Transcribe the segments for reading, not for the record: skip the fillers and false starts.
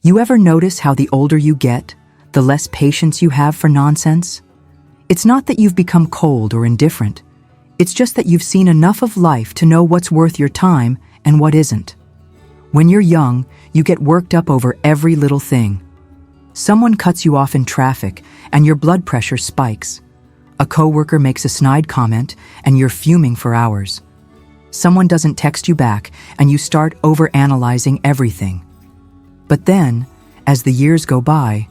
You ever notice how the older you get, the less patience you have for nonsense? It's not that you've become cold or indifferent. It's just that you've seen enough of life to know what's worth your time and what isn't. When you're young, you get worked up over every little thing. Someone cuts you off in traffic and your blood pressure spikes. A coworker makes a snide comment and you're fuming for hours. Someone doesn't text you back and you start overanalyzing everything. But then, as the years go by,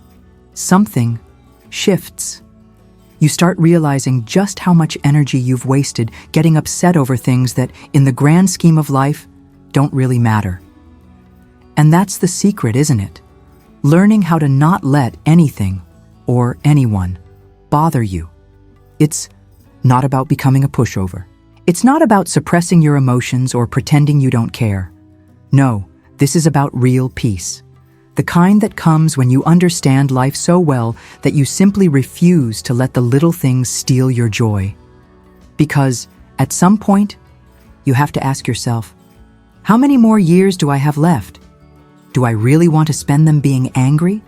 something shifts. You start realizing just how much energy you've wasted getting upset over things that, in the grand scheme of life, don't really matter. And that's the secret, isn't it? Learning how to not let anything or anyone bother you. It's not about becoming a pushover. It's not about suppressing your emotions or pretending you don't care. No, this is about real peace. The kind that comes when you understand life so well that you simply refuse to let the little things steal your joy. Because, at some point, you have to ask yourself, how many more years do I have left? Do I really want to spend them being angry?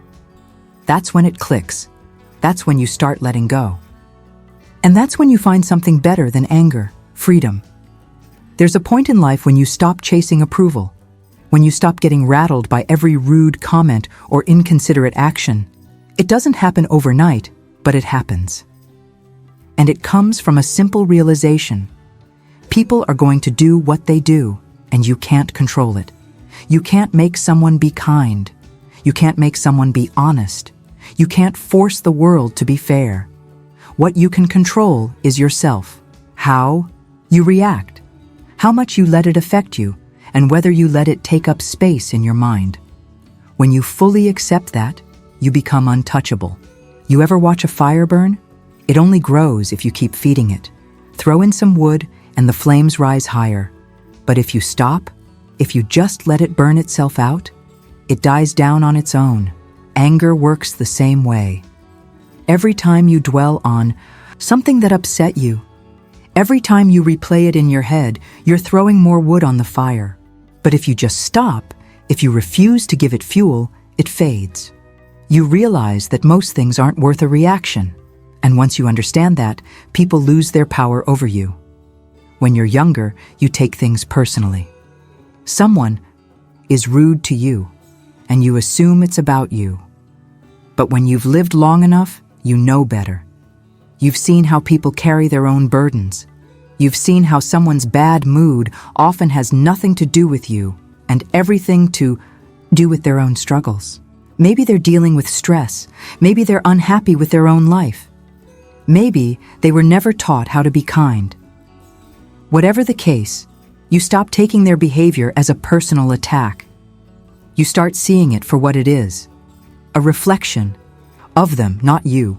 That's when it clicks. That's when you start letting go. And that's when you find something better than anger, freedom. There's a point in life when you stop chasing approval, when you stop getting rattled by every rude comment or inconsiderate action. It doesn't happen overnight, but it happens. And it comes from a simple realization. People are going to do what they do, and you can't control it. You can't make someone be kind. You can't make someone be honest. You can't force the world to be fair. What you can control is yourself. How you react, how much you let it affect you, and whether you let it take up space in your mind. When you fully accept that, you become untouchable. You ever watch a fire burn? It only grows if you keep feeding it. Throw in some wood and the flames rise higher. But if you stop, if you just let it burn itself out, it dies down on its own. Anger works the same way. Every time you dwell on something that upset you, every time you replay it in your head, you're throwing more wood on the fire. But if you just stop, if you refuse to give it fuel, it fades. You realize that most things aren't worth a reaction. And once you understand that, people lose their power over you. When you're younger, you take things personally. Someone is rude to you, and you assume it's about you. But when you've lived long enough, you know better. You've seen how people carry their own burdens. You've seen how someone's bad mood often has nothing to do with you and everything to do with their own struggles. Maybe they're dealing with stress. Maybe they're unhappy with their own life. Maybe they were never taught how to be kind. Whatever the case, you stop taking their behavior as a personal attack. You start seeing it for what it is, a reflection of them, not you.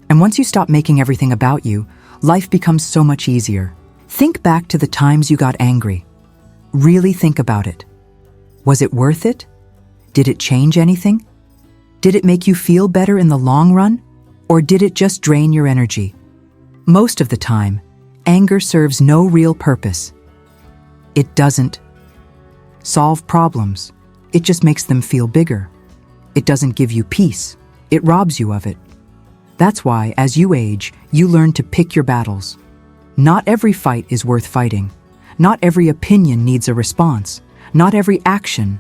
And once you stop making everything about you, life becomes so much easier. Think back to the times you got angry. Really think about it. Was it worth it? Did it change anything? Did it make you feel better in the long run? Or did it just drain your energy? Most of the time, anger serves no real purpose. It doesn't solve problems. It just makes them feel bigger. It doesn't give you peace. It robs you of it. That's why, as you age, you learn to pick your battles. Not every fight is worth fighting. Not every opinion needs a response. Not every action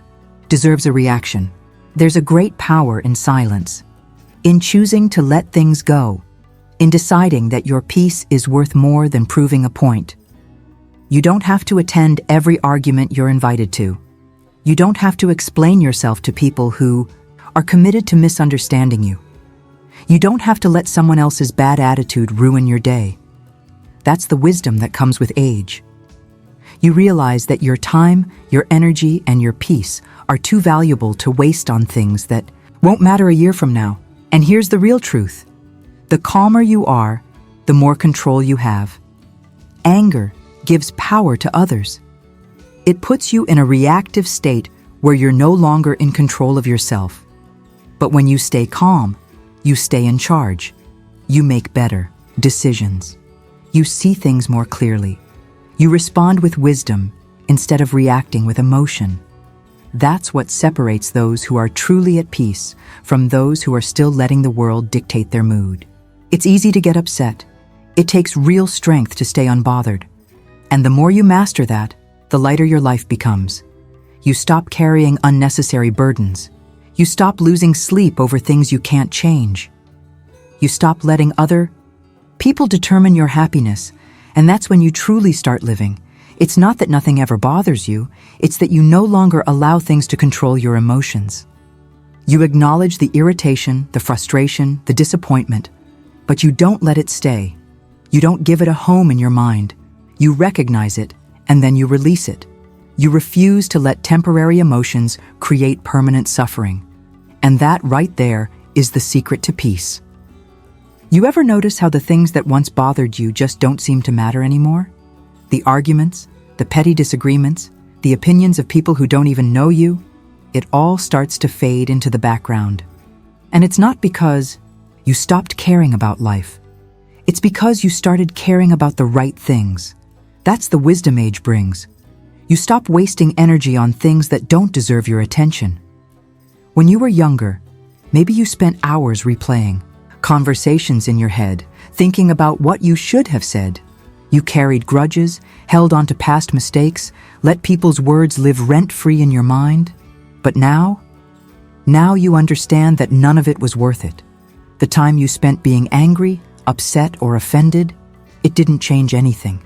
deserves a reaction. There's a great power in silence, in choosing to let things go, in deciding that your peace is worth more than proving a point. You don't have to attend every argument you're invited to. You don't have to explain yourself to people who are committed to misunderstanding you. You don't have to let someone else's bad attitude ruin your day. That's the wisdom that comes with age. You realize that your time, your energy, and your peace are too valuable to waste on things that won't matter a year from now. And here's the real truth. The calmer you are, the more control you have. Anger gives power to others. It puts you in a reactive state where you're no longer in control of yourself. But when you stay calm, you stay in charge. You make better decisions. You see things more clearly. You respond with wisdom instead of reacting with emotion. That's what separates those who are truly at peace from those who are still letting the world dictate their mood. It's easy to get upset. It takes real strength to stay unbothered. And the more you master that, the lighter your life becomes. You stop carrying unnecessary burdens. You stop losing sleep over things you can't change. You stop letting other people determine your happiness, and that's when you truly start living. It's not that nothing ever bothers you, it's that you no longer allow things to control your emotions. You acknowledge the irritation, the frustration, the disappointment, but you don't let it stay. You don't give it a home in your mind. You recognize it, and then you release it. You refuse to let temporary emotions create permanent suffering. And that right there is the secret to peace. You ever notice how the things that once bothered you just don't seem to matter anymore? The arguments, the petty disagreements, the opinions of people who don't even know you, it all starts to fade into the background. And it's not because you stopped caring about life. It's because you started caring about the right things. That's the wisdom age brings. You stop wasting energy on things that don't deserve your attention. When you were younger, maybe you spent hours replaying conversations in your head, thinking about what you should have said. You carried grudges, held on to past mistakes, let people's words live rent-free in your mind. But now you understand that none of it was worth it. The time you spent being angry, upset, or offended, it didn't change anything.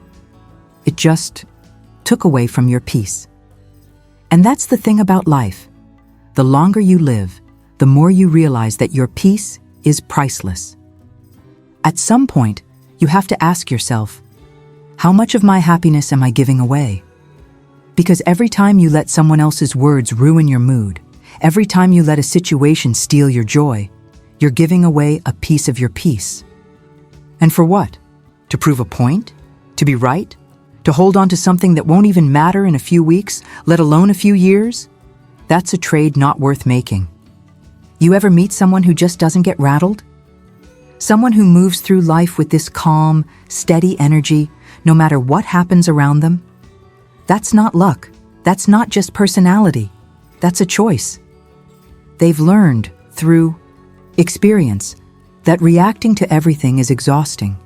It just took away from your peace. And that's the thing about life. The longer you live, the more you realize that your peace is priceless. At some point, you have to ask yourself, how much of my happiness am I giving away? Because every time you let someone else's words ruin your mood, every time you let a situation steal your joy, you're giving away a piece of your peace. And for what? To prove a point? To be right? To hold on to something that won't even matter in a few weeks, let alone a few years? That's a trade not worth making. You ever meet someone who just doesn't get rattled? Someone who moves through life with this calm, steady energy, no matter what happens around them? That's not luck. That's not just personality. That's a choice. They've learned, through experience, that reacting to everything is exhausting.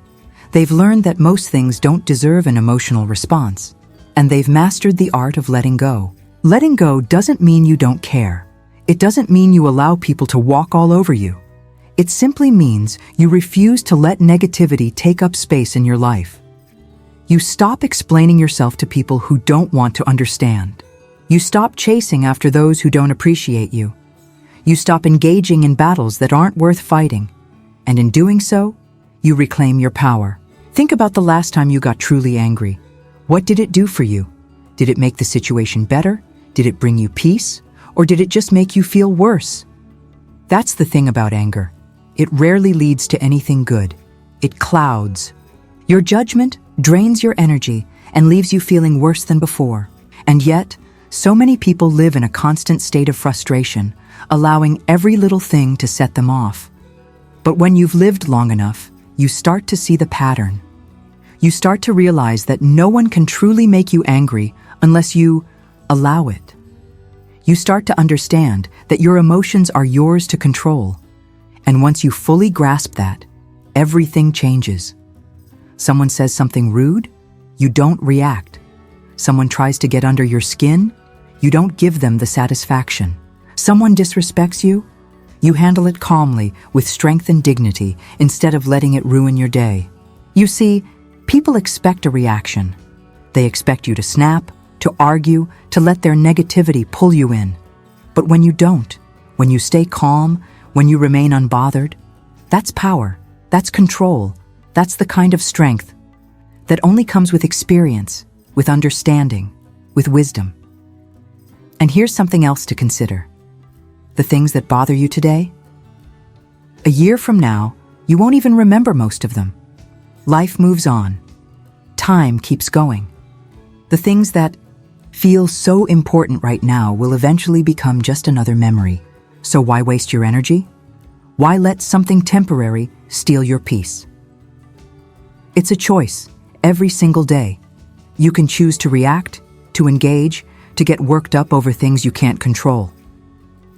They've learned that most things don't deserve an emotional response. And they've mastered the art of letting go. Letting go doesn't mean you don't care. It doesn't mean you allow people to walk all over you. It simply means you refuse to let negativity take up space in your life. You stop explaining yourself to people who don't want to understand. You stop chasing after those who don't appreciate you. You stop engaging in battles that aren't worth fighting. And in doing so, you reclaim your power. Think about the last time you got truly angry. What did it do for you? Did it make the situation better? Did it bring you peace? Or did it just make you feel worse? That's the thing about anger. It rarely leads to anything good. It clouds. Your judgment drains your energy and leaves you feeling worse than before. And yet, so many people live in a constant state of frustration, allowing every little thing to set them off. But when you've lived long enough, you start to see the pattern. You start to realize that no one can truly make you angry unless you allow it. You start to understand that your emotions are yours to control. And once you fully grasp that, everything changes. Someone says something rude, you don't react. Someone tries to get under your skin, you don't give them the satisfaction. Someone disrespects you, you handle it calmly with strength and dignity instead of letting it ruin your day. You see, people expect a reaction. They expect you to snap, to argue, to let their negativity pull you in. But when you don't, when you stay calm, when you remain unbothered, that's power, that's control, that's the kind of strength that only comes with experience, with understanding, with wisdom. And here's something else to consider. The things that bother you today? A year from now, you won't even remember most of them. Life moves on. Time keeps going. The things that feel so important right now will eventually become just another memory. So why waste your energy? Why let something temporary steal your peace? It's a choice, every single day. You can choose to react, to engage, to get worked up over things you can't control.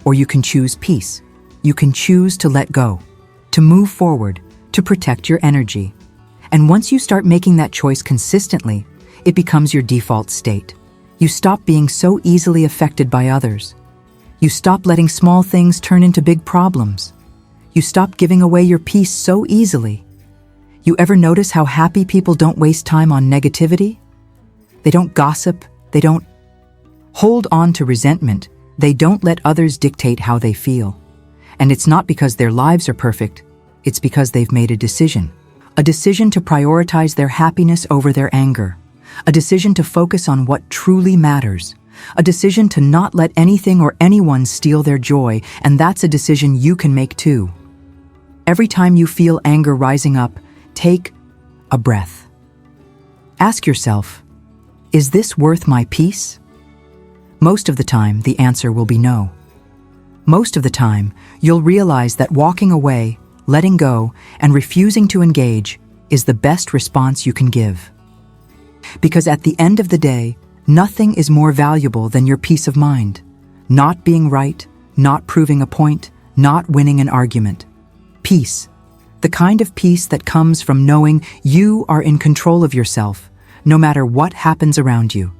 Or you can choose peace. You can choose to let go, to move forward, to protect your energy. And once you start making that choice consistently, it becomes your default state. You stop being so easily affected by others. You stop letting small things turn into big problems. You stop giving away your peace so easily. You ever notice how happy people don't waste time on negativity? They don't gossip. They don't hold on to resentment. They don't let others dictate how they feel. And it's not because their lives are perfect. It's because they've made a decision. A decision to prioritize their happiness over their anger. A decision to focus on what truly matters. A decision to not let anything or anyone steal their joy, and that's a decision you can make too. Every time you feel anger rising up, take a breath. Ask yourself, is this worth my peace? Most of the time, the answer will be no. Most of the time, you'll realize that walking away, letting go, and refusing to engage is the best response you can give. Because at the end of the day, nothing is more valuable than your peace of mind. Not being right, not proving a point, not winning an argument. Peace. The kind of peace that comes from knowing you are in control of yourself, no matter what happens around you.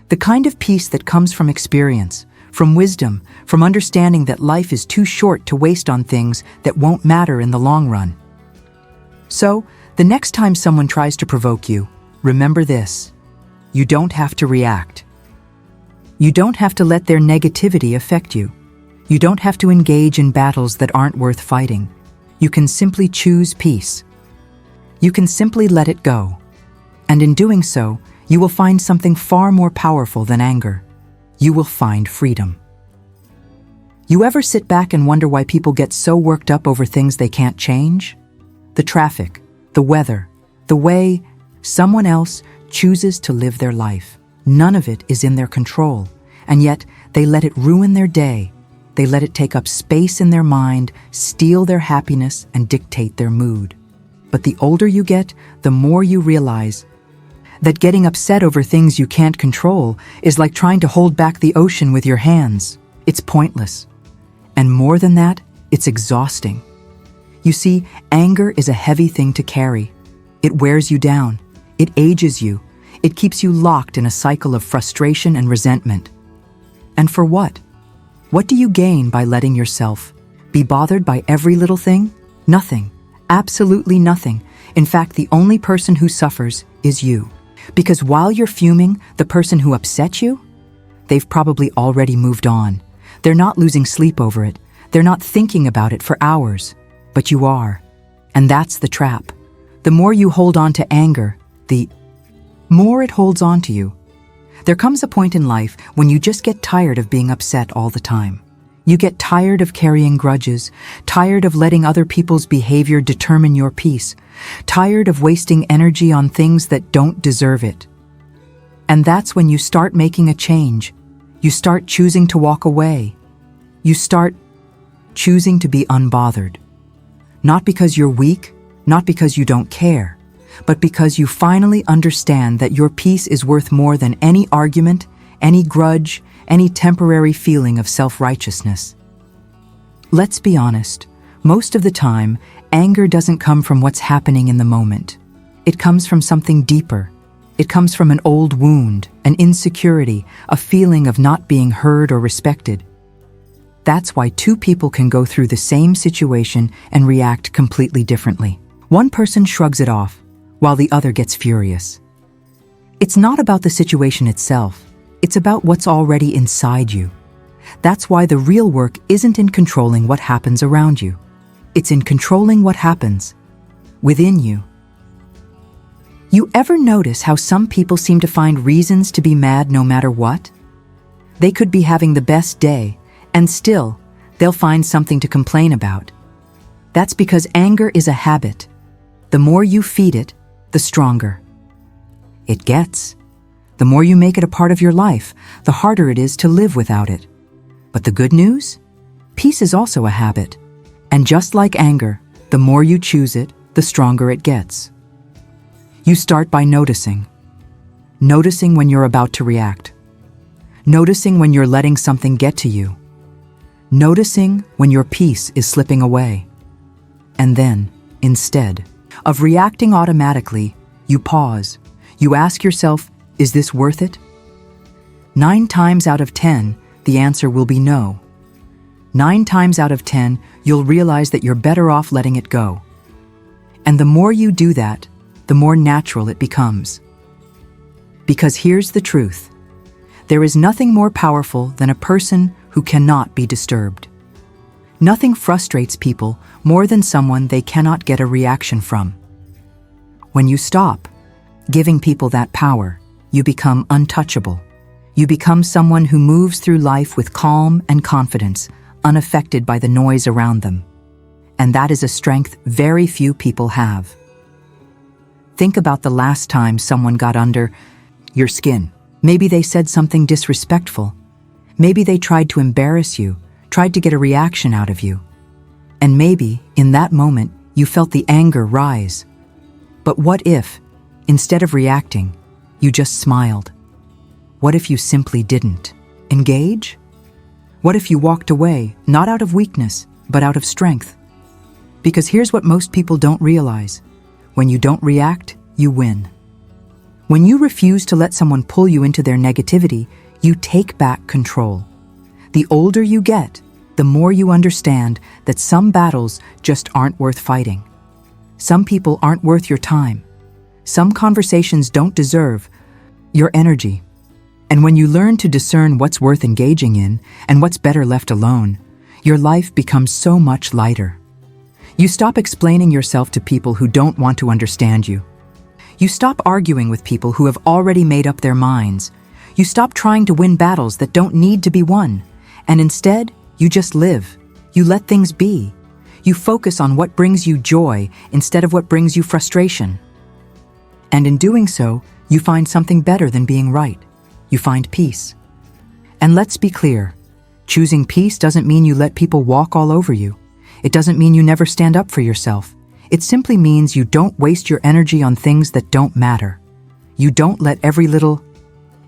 The kind of peace that comes from experience, from wisdom, from understanding that life is too short to waste on things that won't matter in the long run. So, the next time someone tries to provoke you, remember this. You don't have to react. You don't have to let their negativity affect you. You don't have to engage in battles that aren't worth fighting. You can simply choose peace. You can simply let it go. And in doing so, you will find something far more powerful than anger. You will find freedom. You ever sit back and wonder why people get so worked up over things they can't change? The traffic, the weather, the way someone else chooses to live their life. None of it is in their control, and yet they let it ruin their day. They let it take up space in their mind, steal their happiness, and dictate their mood. But the older you get, the more you realize that getting upset over things you can't control is like trying to hold back the ocean with your hands. It's pointless. And more than that, it's exhausting. You see, anger is a heavy thing to carry. It wears you down. It ages you. It keeps you locked in a cycle of frustration and resentment. And for what? What do you gain by letting yourself be bothered by every little thing? Nothing. Absolutely nothing. In fact, the only person who suffers is you. Because while you're fuming, the person who upset you, they've probably already moved on. They're not losing sleep over it. They're not thinking about it for hours. But you are. And that's the trap. The more you hold on to anger, the more it holds on to you. There comes a point in life when you just get tired of being upset all the time. You get tired of carrying grudges, tired of letting other people's behavior determine your peace, tired of wasting energy on things that don't deserve it. And that's when you start making a change. You start choosing to walk away. You start choosing to be unbothered. Not because you're weak, not because you don't care, but because you finally understand that your peace is worth more than any argument, any grudge, any temporary feeling of self-righteousness. Let's be honest, most of the time, anger doesn't come from what's happening in the moment. It comes from something deeper. It comes from an old wound, an insecurity, a feeling of not being heard or respected. That's why two people can go through the same situation and react completely differently. One person shrugs it off, while the other gets furious. It's not about the situation itself. It's about what's already inside you. That's why the real work isn't in controlling what happens around you. It's in controlling what happens within you. You ever notice how some people seem to find reasons to be mad no matter what? They could be having the best day, and still, they'll find something to complain about. That's because anger is a habit. The more you feed it, the stronger it gets. The more you make it a part of your life, the harder it is to live without it. But the good news? Peace is also a habit. And just like anger, the more you choose it, the stronger it gets. You start by noticing. Noticing when you're about to react. Noticing when you're letting something get to you. Noticing when your peace is slipping away. And then, instead of reacting automatically, you pause. You ask yourself, is this worth it? 9 times out of 10, the answer will be no. 9 times out of 10, you'll realize that you're better off letting it go. And the more you do that, the more natural it becomes. Because here's the truth. There is nothing more powerful than a person who cannot be disturbed. Nothing frustrates people more than someone they cannot get a reaction from. When you stop giving people that power, you become untouchable. You become someone who moves through life with calm and confidence, unaffected by the noise around them. And that is a strength very few people have. Think about the last time someone got under your skin. Maybe they said something disrespectful. Maybe they tried to embarrass you, tried to get a reaction out of you. And maybe, in that moment, you felt the anger rise. But what if, instead of reacting, you just smiled? What if you simply didn't engage? What if you walked away, not out of weakness, but out of strength? Because here's what most people don't realize. When you don't react, you win. When you refuse to let someone pull you into their negativity, you take back control. The older you get, the more you understand that some battles just aren't worth fighting. Some people aren't worth your time. Some conversations don't deserve your energy. And when you learn to discern what's worth engaging in and what's better left alone, your life becomes so much lighter. You stop explaining yourself to people who don't want to understand you. You stop arguing with people who have already made up their minds. You stop trying to win battles that don't need to be won. And instead, you just live. You let things be. You focus on what brings you joy instead of what brings you frustration. And in doing so, you find something better than being right. You find peace. And let's be clear, choosing peace doesn't mean you let people walk all over you. It doesn't mean you never stand up for yourself. It simply means you don't waste your energy on things that don't matter. You don't let every little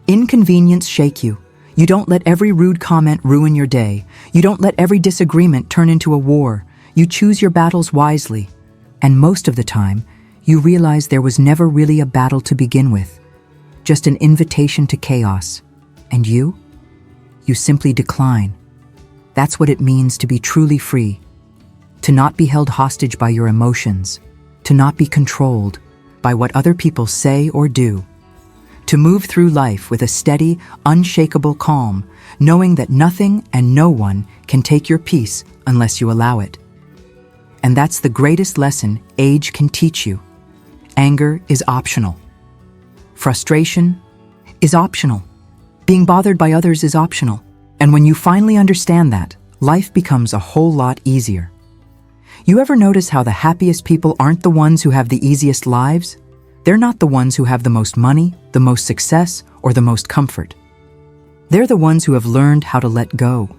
inconvenience shake you. You don't let every rude comment ruin your day. You don't let every disagreement turn into a war. You choose your battles wisely. And most of the time, you realize there was never really a battle to begin with. Just an invitation to chaos. And you? You simply decline. That's what it means to be truly free. To not be held hostage by your emotions. To not be controlled by what other people say or do. To move through life with a steady, unshakable calm, knowing that nothing and no one can take your peace unless you allow it. And that's the greatest lesson age can teach you. Anger is optional. Frustration is optional. Being bothered by others is optional. And when you finally understand that, life becomes a whole lot easier. You ever notice how the happiest people aren't the ones who have the easiest lives? They're not the ones who have the most money, the most success, or the most comfort. They're the ones who have learned how to let go.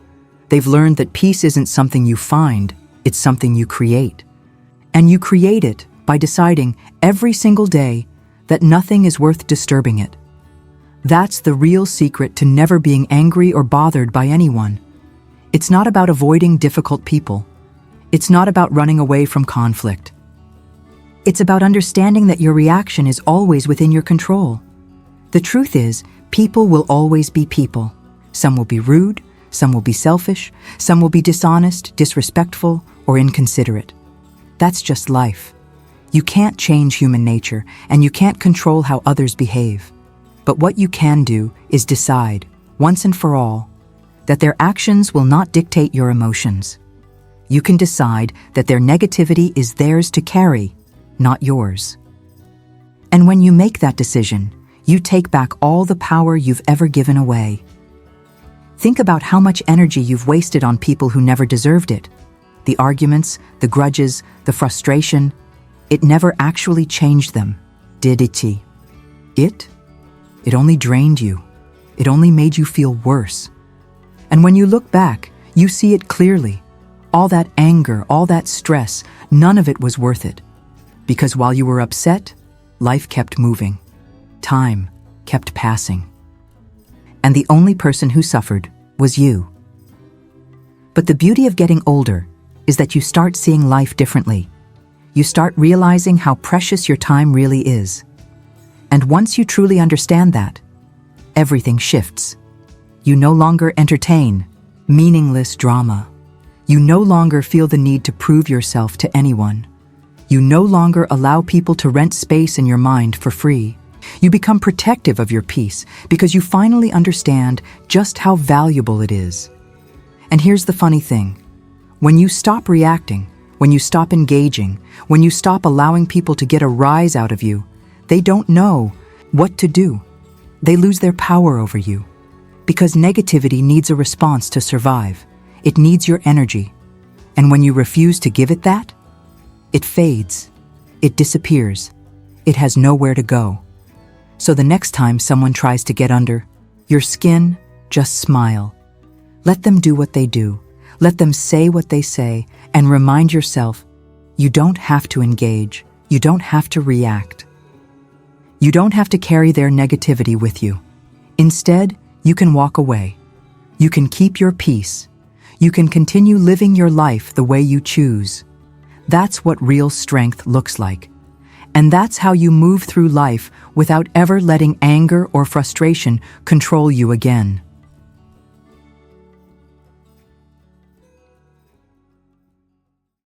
They've learned that peace isn't something you find, it's something you create. And you create it by deciding every single day that nothing is worth disturbing it. That's the real secret to never being angry or bothered by anyone. It's not about avoiding difficult people. It's not about running away from conflict. It's about understanding that your reaction is always within your control. The truth is, people will always be people. Some will be rude, some will be selfish, some will be dishonest, disrespectful, or inconsiderate. That's just life. You can't change human nature, and you can't control how others behave. But what you can do is decide, once and for all, that their actions will not dictate your emotions. You can decide that their negativity is theirs to carry, not yours. And when you make that decision, you take back all the power you've ever given away. Think about how much energy you've wasted on people who never deserved it. The arguments, the grudges, the frustration, it never actually changed them, did it? It only drained you. It only made you feel worse. And when you look back, you see it clearly. All that anger, all that stress, none of it was worth it. Because while you were upset, life kept moving. Time kept passing. and the only person who suffered was you. But the beauty of getting older is that you start seeing life differently. You start realizing how precious your time really is. And once you truly understand that, everything shifts. You no longer entertain meaningless drama. You no longer feel the need to prove yourself to anyone. You no longer allow people to rent space in your mind for free. You become protective of your peace because you finally understand just how valuable it is. And here's the funny thing. When you stop reacting, when you stop engaging, when you stop allowing people to get a rise out of you, they don't know what to do. They lose their power over you. Because negativity needs a response to survive. It needs your energy. And when you refuse to give it that, it fades. It disappears. It has nowhere to go. So the next time someone tries to get under your skin, just smile. Let them do what they do. Let them say what they say, and remind yourself, you don't have to engage. You don't have to react. You don't have to carry their negativity with you. Instead, you can walk away. You can keep your peace. You can continue living your life the way you choose. That's what real strength looks like. And that's how you move through life without ever letting anger or frustration control you again.